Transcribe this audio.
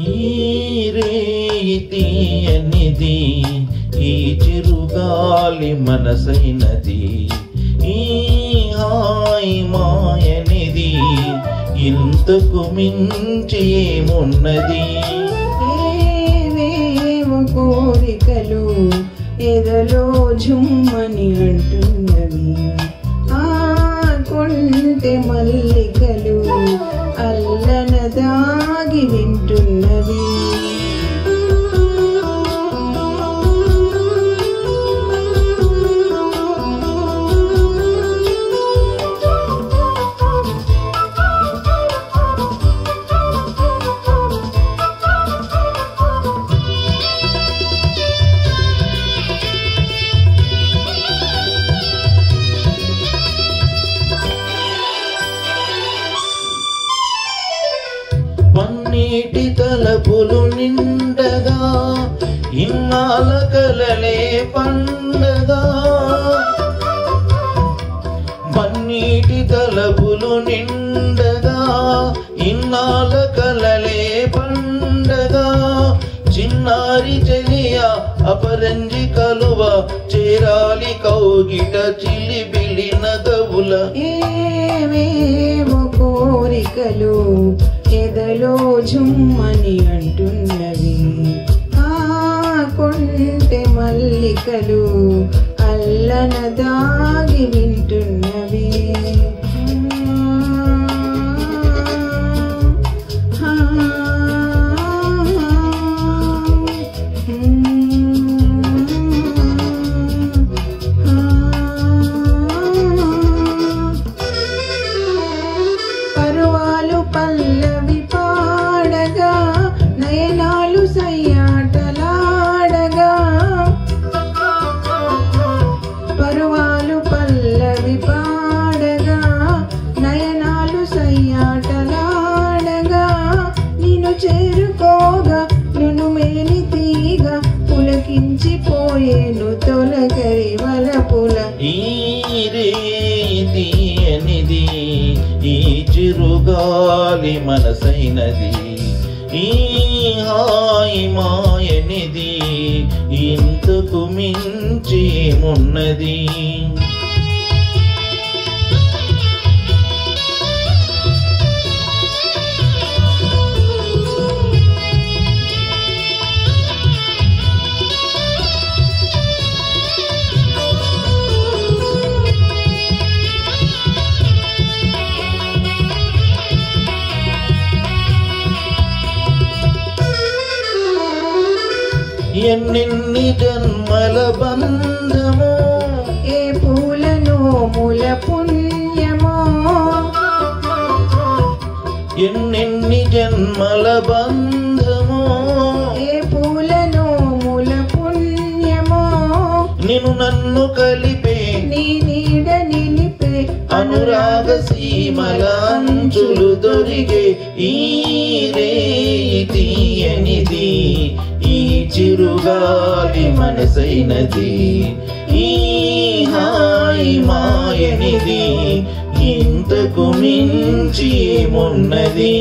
ఈ రేయి తీయనిది, ఈ చిరుగాలి మనసైనది, ఈ హాయి మాయనిది, ఇంతకు మించి ఏమున్నది? ఏవేవో కోరికలు ఎదలో ఝుమ్మని అంటున్నవి, ఆ కొంటె మల్లికలు అల్లన దాగి వింటున్నవి. పన్నీటి తలపులు నిండగా, ఇన్నాళ్ళ కలలే పండగా. పన్నీటి తలపులు నిండగా, ఇన్నాళ్ళ కలలే పండగా. చిన్నారి చెలియ అపరంజి కలువ, చేరాలి కౌగిట చిలిబిలి నగవుల. ఏవేవో కోరికలు ఎదలో ఝుమ్మని అంటున్నవి, ఆ కొంటె మల్లికలు అల్లన దాగి వింటున్నవి. పరువాలు పల్లవి పాడగా, నయనాలు సయ్యాటలాడగా. పరువాలు పల్లవి పాడగా, నయనాలు సయ్యాటలాడగా. నిన్ను చేరుకోగా నును మేని తీగ, పులకించిపోయేను తొలకరి వలపుల. ఈ రేయి తీయనిది, ఈ చిరుగాలి మనసైనది, ఈ హాయి మాయనిది, ఇంతకు మించి ఏమున్నది? ఎన్నెన్ని జన్మల బంధమో, ఏ పూలను మూల పుణ్యమో. ఎన్నెన్ని జన్మల బంధమో, ఏ పూలను మూల పుణ్యమో. నిన్ను నన్ను కలిపే నీ నీడ నిలిపే అనురాగ సీమల అంచులు దొరికే. ఈ రేయి తీయనిది, ఈ చిరుగాలి మనసైనది, ఈ హాయి మాయనిది, ఇంతకు మించి ఏమున్నది?